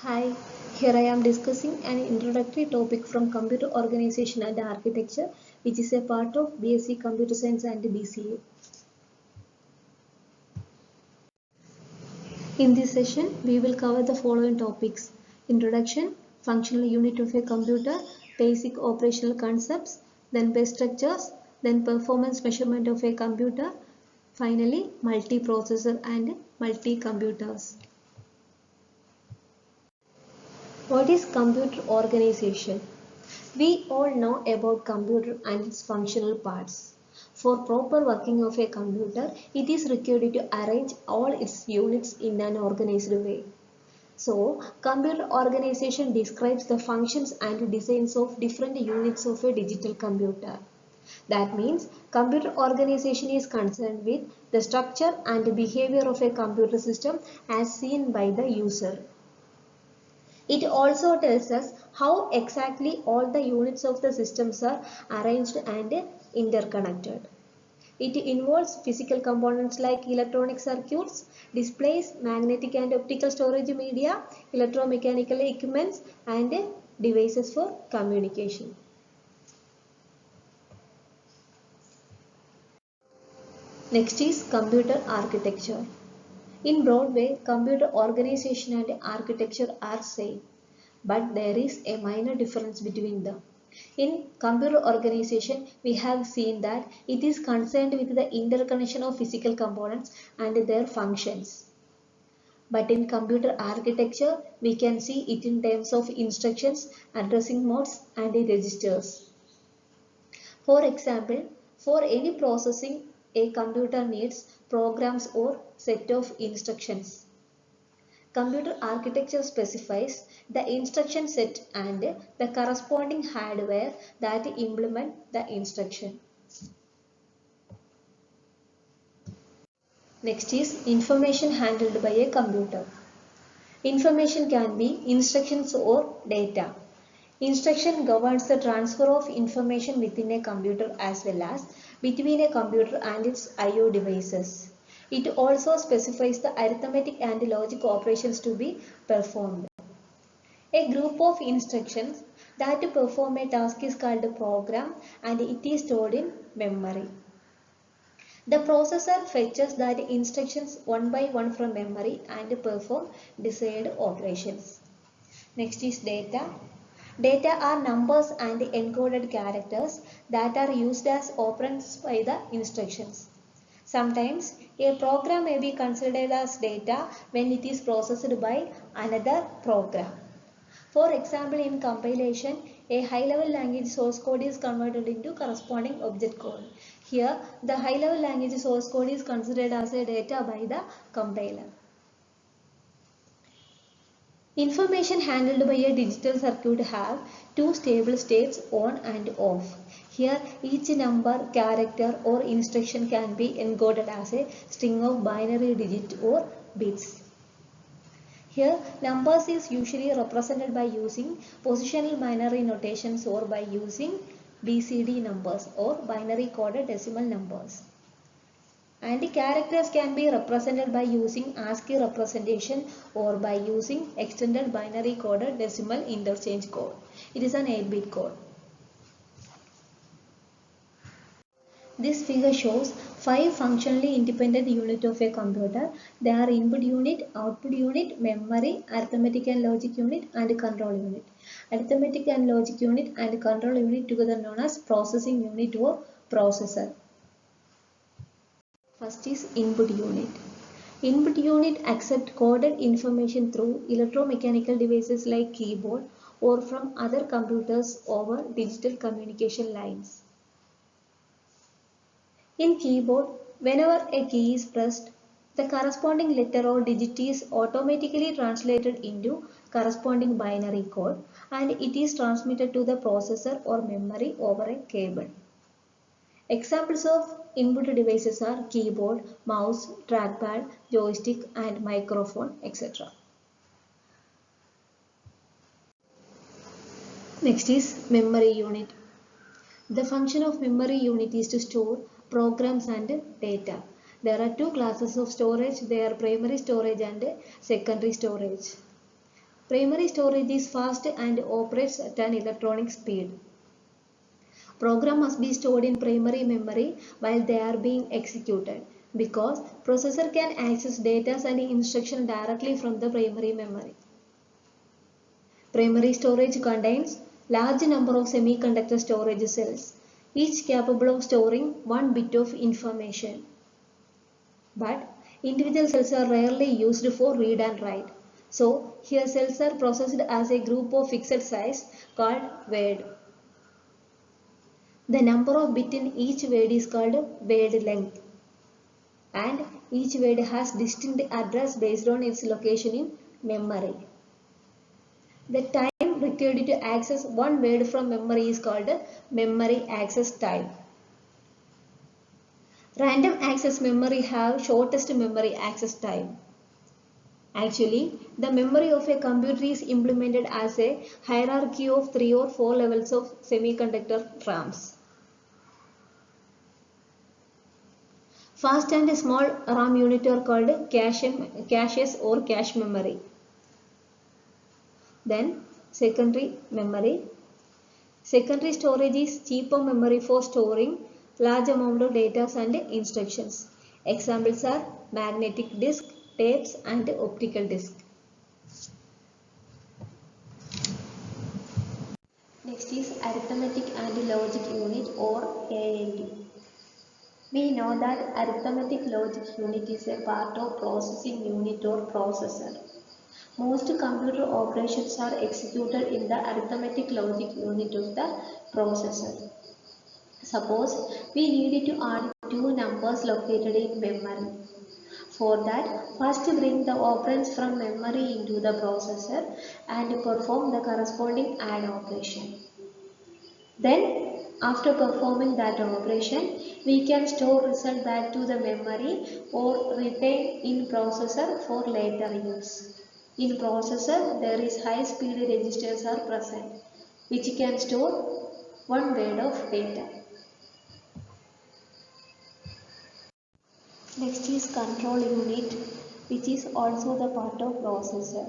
Hi, here I am discussing an introductory topic from Computer Organization and Architecture, which is a part of BSc Computer Science and BCA. In this session, we will cover the following topics: Introduction, Functional Unit of a Computer, Basic Operational Concepts, then Base Structures, then Performance Measurement of a Computer, finally Multiprocessor and Multi-Computers. What is computer organization? We all know about computer and its functional parts. For proper working of a computer, it is required to arrange all its units in an organized way. So, computer organization describes the functions and designs of different units of a digital computer. That means computer organization is concerned with the structure and behavior of a computer system as seen by the user. It also tells us how exactly all the units of the systems are arranged and interconnected. It involves physical components like electronic circuits, displays, magnetic and optical storage media, electromechanical equipments, and devices for communication. Next is computer architecture. In broad way, computer organization and architecture are same, but there is a minor difference between them. In computer organization, we have seen that it is concerned with the interconnection of physical components and their functions. But in computer architecture, we can see it in terms of instructions, addressing modes, and registers. For example, for any processing, a computer needs programs or set of instructions. Computer architecture specifies the instruction set and the corresponding hardware that implement the instruction. Next is information handled by a computer. Information can be instructions or data. Instruction governs the transfer of information within a computer as well as between a computer and its I/O devices. It also specifies the arithmetic and logic operations to be performed. A group of instructions that perform a task is called a program and it is stored in memory. The processor fetches that instructions one by one from memory and perform desired operations. Next is data. Data are numbers and encoded characters that are used as operands by the instructions. Sometimes a program may be considered as data when it is processed by another program. For example, in compilation, a high-level language source code is converted into corresponding object code. Here, the high-level language source code is considered as a data by the compiler. Information handled by a digital circuit have two stable states on and off. Here, each number, character or instruction can be encoded as a string of binary digits or bits. Here, numbers is usually represented by using positional binary notations or by using BCD numbers or binary coded decimal numbers. And the characters can be represented by using ASCII representation or by using extended binary coded decimal interchange code. It is an 8-bit code. This figure shows 5 functionally independent units of a computer. They are input unit, output unit, memory, arithmetic and logic unit, and control unit. Arithmetic and logic unit and control unit together known as processing unit or processor. First is input unit. Input unit accepts coded information through electromechanical devices like keyboard or from other computers over digital communication lines. In keyboard, whenever a key is pressed, the corresponding letter or digit is automatically translated into corresponding binary code and it is transmitted to the processor or memory over a cable. Examples of input devices are keyboard, mouse, trackpad, joystick and microphone, etc. Next is memory unit. The function of memory unit is to store programs and data. There are two classes of storage. They are primary storage and secondary storage. Primary storage is fast and operates at an electronic speed. Program must be stored in primary memory while they are being executed because processor can access data and instruction directly from the primary memory. Primary storage contains large number of semiconductor storage cells, each capable of storing one bit of information. But individual cells are rarely used for read and write. So here cells are processed as a group of fixed size called word. The number of bits in each word is called word length, and each word has distinct address based on its location in memory. The time required to access one word from memory is called memory access time. Random access memory have shortest memory access time. Actually, the memory of a computer is implemented as a hierarchy of 3 or 4 levels of semiconductor RAMs. Fast and small RAM unit are called caches or cache memory. Then secondary memory. Secondary storage is cheaper memory for storing large amount of data and instructions. Examples are magnetic disk, tapes and optical disk. Next is arithmetic and logic unit or ALU. We know that arithmetic logic unit is a part of processing unit or processor. Most computer operations are executed in the arithmetic logic unit of the processor. Suppose we need to add two numbers located in memory. For that, first bring the operands from memory into the processor and perform the corresponding add operation. Then, after performing that operation, we can store result back to the memory or retain in processor for later use. In processor, there is high speed registers are present, which can store one word of data. Next is control unit, which is also the part of processor.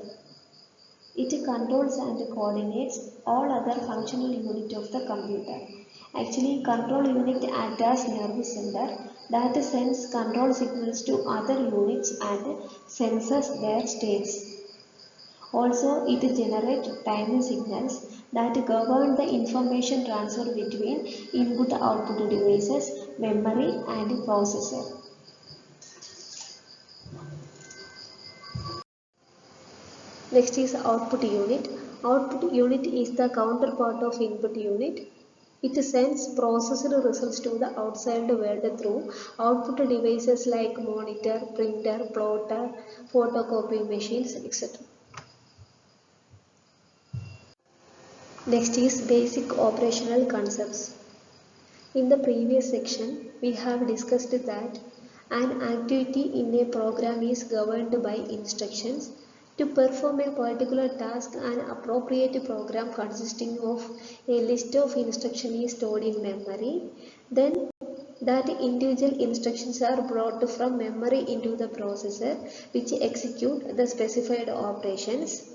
It controls and coordinates all other functional unit of the computer. Actually, control unit acts as nerve center that sends control signals to other units and senses their states. Also, it generates timing signals that govern the information transfer between input-output devices, memory and processor. Next is output unit. Output unit is the counterpart of input unit. It sends processed results to the outside world through output devices like monitor, printer, plotter, photocopy machines, etc. Next is basic operational concepts. In the previous section, we have discussed that an activity in a program is governed by instructions. To perform a particular task, an appropriate program consisting of a list of instructions is stored in memory. Then that individual instructions are brought from memory into the processor, which execute the specified operations.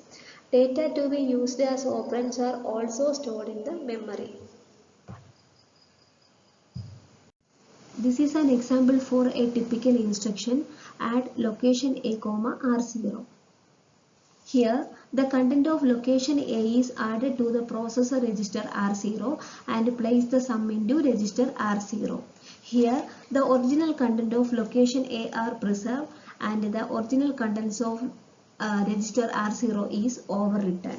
Data to be used as operands are also stored in the memory. This is an example for a typical instruction at location A, R0. Here, the content of location A is added to the processor register R0 and place the sum into register R0. Here, the original content of location A are preserved and the original contents of register R0 is overwritten.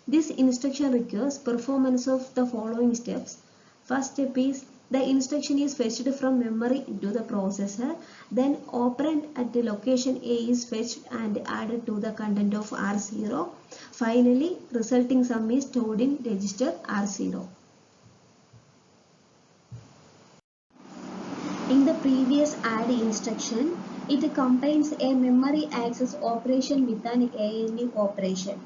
This instruction requires performance of the following steps. First step is the instruction is fetched from memory into the processor. Then operand at the location A is fetched and added to the content of R0. Finally, resulting sum is stored in register R0. In the previous add instruction, it contains a memory access operation with an ALU operation.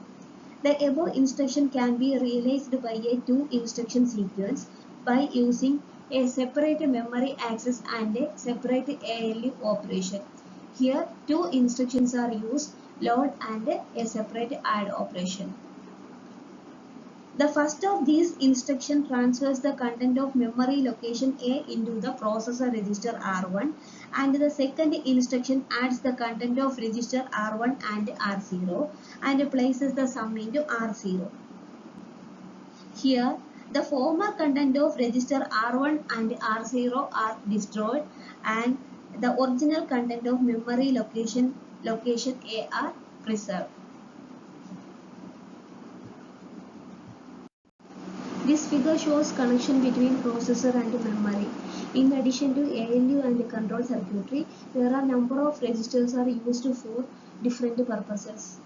The above instruction can be realized by a two instruction sequence by using a separate memory access and a separate ALU operation. Here, two instructions are used. load and a separate add operation. The first of these instruction transfers the content of memory location A into the processor register R1, and the second instruction adds the content of register R1 and R0 and places the sum into R0. Here, the former content of register R1 and R0 are destroyed and the original content of memory location A are preserved. This figure shows connection between processor and memory. In addition to ALU and control circuitry, there are number of registers are used for different purposes.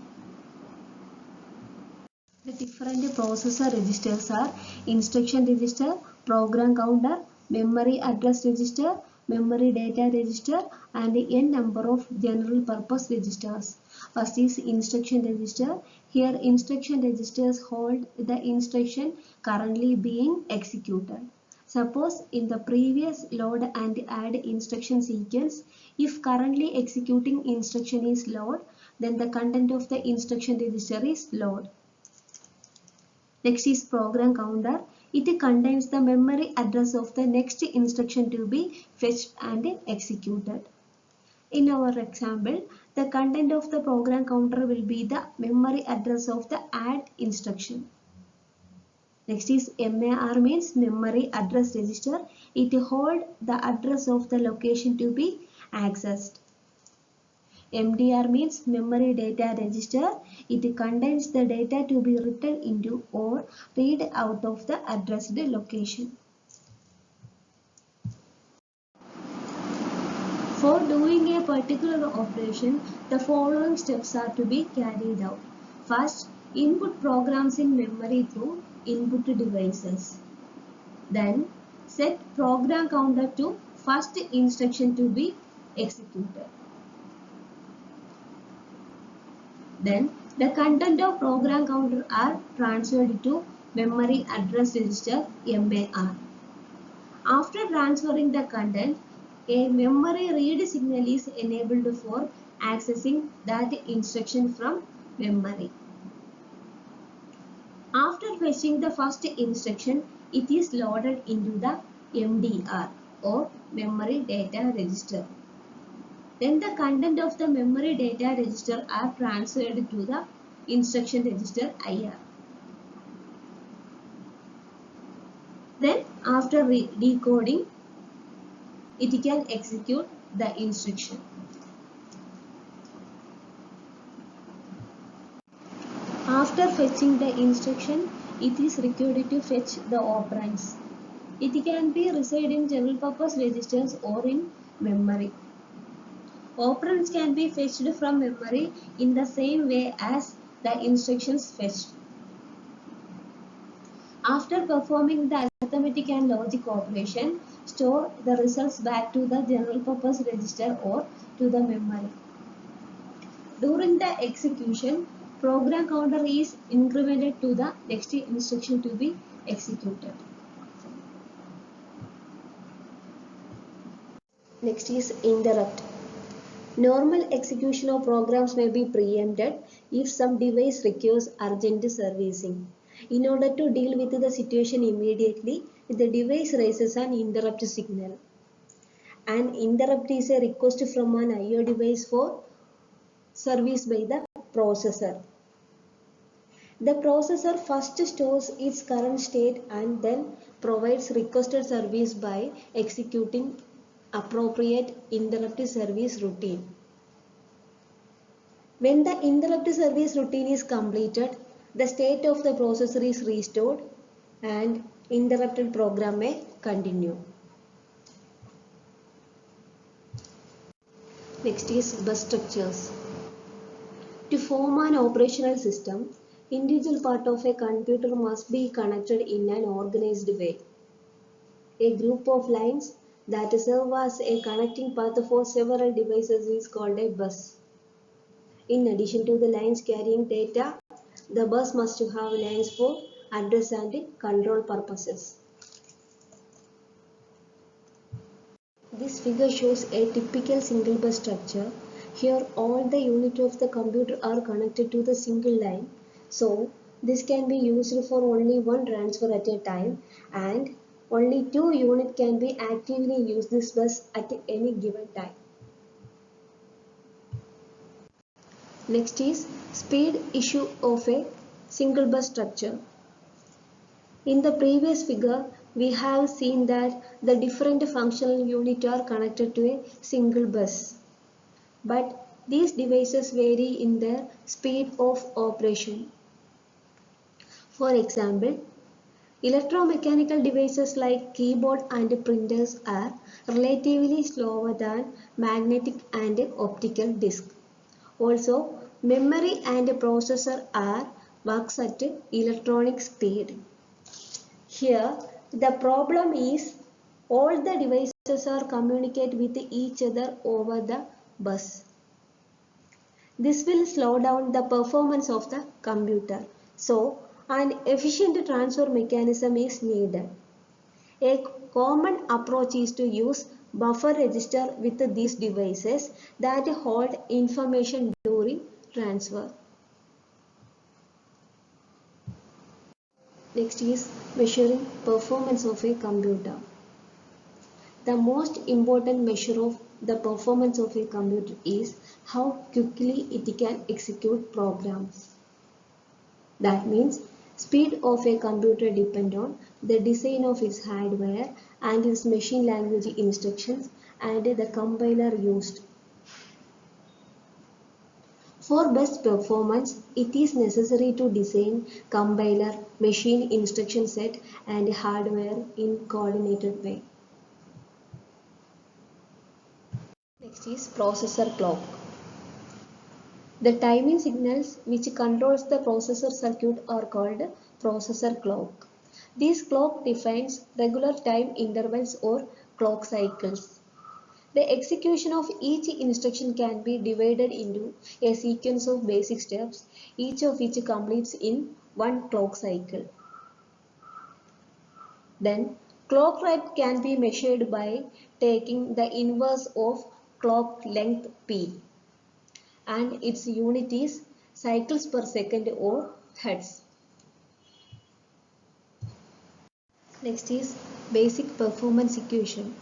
The different processor registers are instruction register, program counter, memory address register, memory data register, and n number of general purpose registers. First is instruction register. Here instruction registers hold the instruction currently being executed. Suppose in the previous load and add instruction sequence, if currently executing instruction is load, then the content of the instruction register is load. Next is program counter. It contains the memory address of the next instruction to be fetched and executed. In our example, the content of the program counter will be the memory address of the add instruction. Next is MAR means memory address register. It holds the address of the location to be accessed. MDR means memory data register. It contains the data to be written into or read out of the addressed location. For doing a particular operation, the following steps are to be carried out. First, input programs in memory through input devices. Then, set program counter to first instruction to be executed. Then, the content of program counter are transferred to memory address register MAR. After transferring the content, a memory read signal is enabled for accessing that instruction from memory. After fetching the first instruction, it is loaded into the MDR or memory data register. Then the content of the memory data register are transferred to the instruction register IR. Then after decoding, it can execute the instruction. After fetching the instruction, it is required to fetch the operands. It can be reside in general purpose registers or in memory. Operands can be fetched from memory in the same way as the instructions fetched. After performing the arithmetic and logic operation, store the results back to the general purpose register or to the memory. During the execution, program counter is incremented to the next instruction to be executed. Next is interrupt. Normal execution of programs may be preempted if some device requires urgent servicing. In order to deal with the situation immediately, the device raises an interrupt signal. An interrupt is a request from an I/O device for service by the processor. The processor first stores its current state and then provides requested service by executing appropriate interrupt service routine. When the interrupt service routine is completed, the state of the processor is restored and interrupted program may continue. Next is bus structures. To form an operational system, individual part of a computer must be connected in an organized way. A group of lines that serve as a connecting path for several devices is called a bus. In addition to the lines carrying data, the bus must have lines for address and control purposes. This figure shows a typical single bus structure. Here all the units of the computer are connected to the single line. So this can be used for only one transfer at a time, and only two units can be actively use this bus at any given time. Next is speed issue of a single bus structure. In the previous figure, we have seen that the different functional units are connected to a single bus. But these devices vary in their speed of operation. For example, electromechanical devices like keyboard and printers are relatively slower than magnetic and optical disc. Also, memory and processor are works at electronic speed. Here, the problem is all the devices are communicate with each other over the bus. This will slow down the performance of the computer. So, an efficient transfer mechanism is needed. A common approach is to use buffer register with these devices that hold information during transfer. Next is measuring performance of a computer. The most important measure of the performance of a computer is how quickly it can execute programs. That means speed of a computer depends on the design of its hardware and its machine language instructions and the compiler used. For best performance, it is necessary to design compiler, machine instruction set and hardware in coordinated way. Next is processor clock. The timing signals which controls the processor circuit are called processor clock. This clock defines regular time intervals or clock cycles. The execution of each instruction can be divided into a sequence of basic steps, each of which completes in one clock cycle. Then, clock rate can be measured by taking the inverse of clock length p, and its unit is cycles per second or hertz. Next is basic performance equation.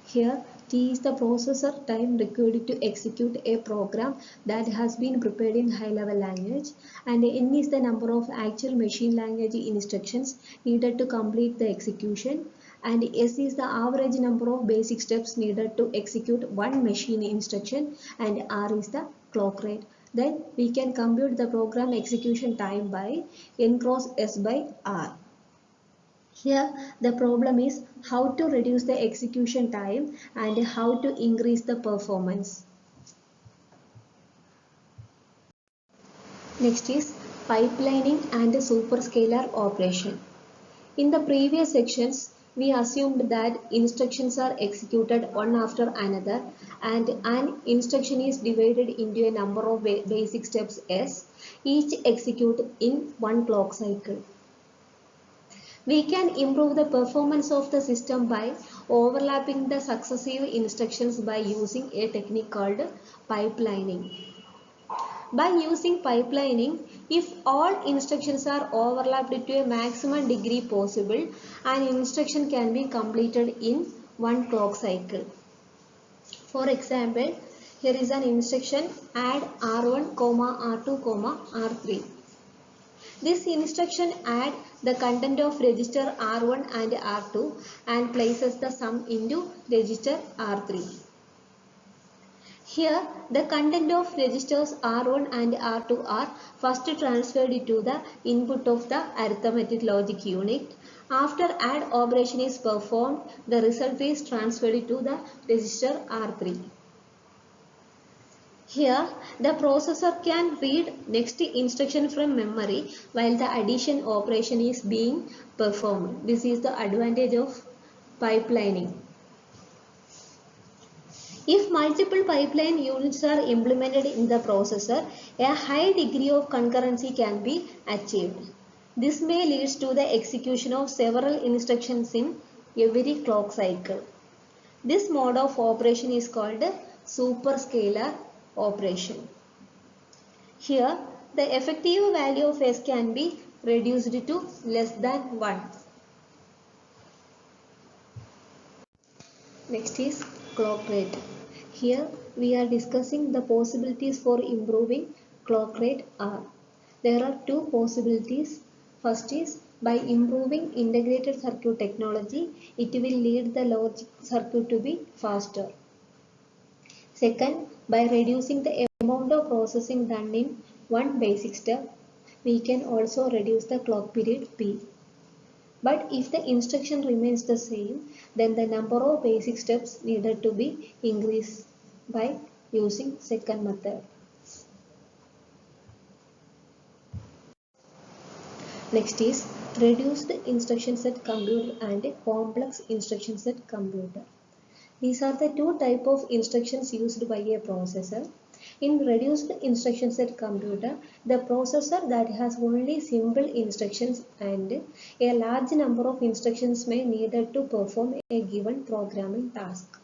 Here T is the processor time required to execute a program that has been prepared in high level language, and N is the number of actual machine language instructions needed to complete the execution, and S is the average number of basic steps needed to execute one machine instruction, and R is the clock rate. Then we can compute the program execution time by N cross S by R. Here the problem is how to reduce the execution time and how to increase the performance. Next is pipelining and superscalar operation. In the previous sections, we assumed that instructions are executed one after another and an instruction is divided into a number of basic steps S, each executed in one clock cycle. We can improve the performance of the system by overlapping the successive instructions by using a technique called pipelining. By using pipelining, if all instructions are overlapped to a maximum degree possible, an instruction can be completed in one clock cycle. For example, here is an instruction add R1, R2, R3. This instruction adds the content of register R1 and R2 and places the sum into register R3. Here, the content of registers R1 and R2 are first transferred to the input of the arithmetic logic unit. After add operation is performed, the result is transferred to the register R3. Here, the processor can read next instruction from memory while the addition operation is being performed. This is the advantage of pipelining. If multiple pipeline units are implemented in the processor, a high degree of concurrency can be achieved. This may lead to the execution of several instructions in every clock cycle. This mode of operation is called superscalar operation. Here, the effective value of S can be reduced to less than 1. Next is clock rate. Here we are discussing the possibilities for improving clock rate are. There are two possibilities. First is by improving integrated circuit technology, it will lead the logic circuit to be faster. Second, by reducing the amount of processing done in one basic step, we can also reduce the clock period P. But if the instruction remains the same, then the number of basic steps needed to be increased by using second method. Next is reduced instruction set computer and complex instruction set computer. These are the two types of instructions used by a processor. In reduced instruction set computer, the processor that has only simple instructions and a large number of instructions may needed to perform a given programming task.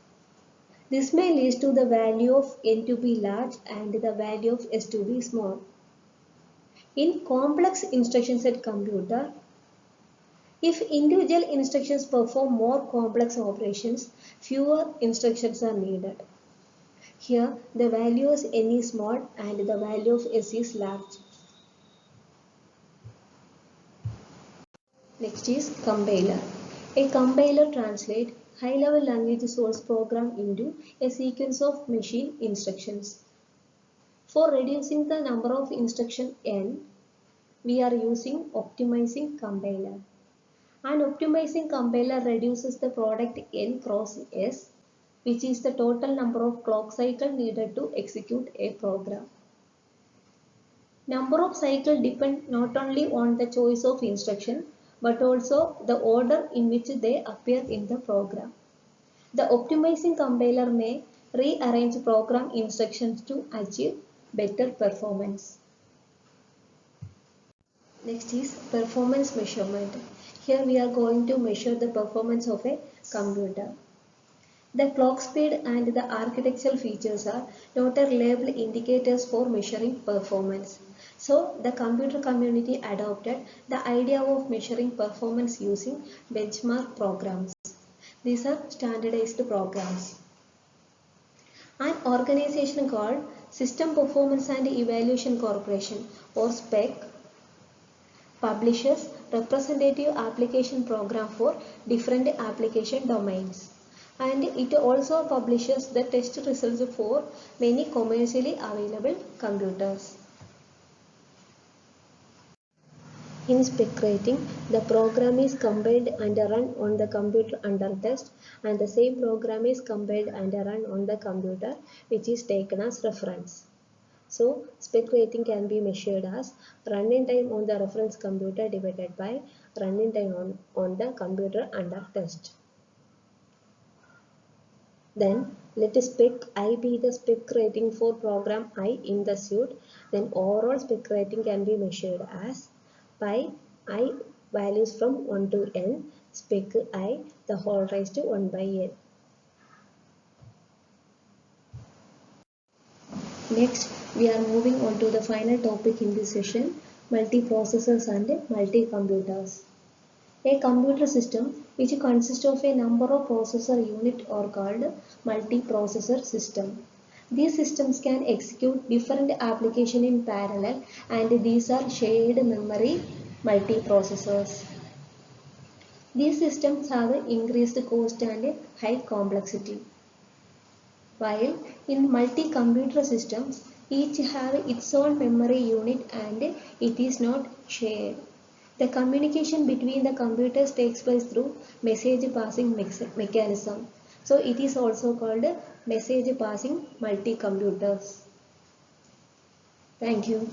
This may lead to the value of n to be large and the value of s to be small. In complex instruction set computer, if individual instructions perform more complex operations, fewer instructions are needed. Here, the value of n is small and the value of s is large. Next is compiler. A compiler translates high-level language source program into a sequence of machine instructions. For reducing the number of instructions n, we are using optimizing compiler. An optimizing compiler reduces the product n cross s, which is the total number of clock cycles needed to execute a program. Number of cycles depend not only on the choice of instruction, but also the order in which they appear in the program. The optimizing compiler may rearrange program instructions to achieve better performance. Next is performance measurement. Here we are going to measure the performance of a computer. The clock speed and the architectural features are not reliable indicators for measuring performance. So, the computer community adopted the idea of measuring performance using benchmark programs. These are standardized programs. An organization called System Performance and Evaluation Corporation or SPEC publishes representative application program for different application domains. And it also publishes the test results for many commercially available computers. In spec rating, the program is compiled and run on the computer under test, and the same program is compiled and run on the computer which is taken as reference. So, spec rating can be measured as running time on the reference computer divided by running time on the computer under test. Then, let spec I be the spec rating for program I in the suite. Then, overall spec rating can be measured as by I values from 1 to n, spec I the whole raised to 1 by n. Next, we are moving on to the final topic in this session, multiprocessors and multi-computers. A computer system which consists of a number of processor units are called multiprocessor system. These systems can execute different applications in parallel, and these are shared memory multiprocessors. These systems have increased cost and high complexity. While in multi-computer systems, each have its own memory unit and it is not shared. The communication between the computers takes place through message passing mechanism. So it is also called message passing multi-computers. Thank you.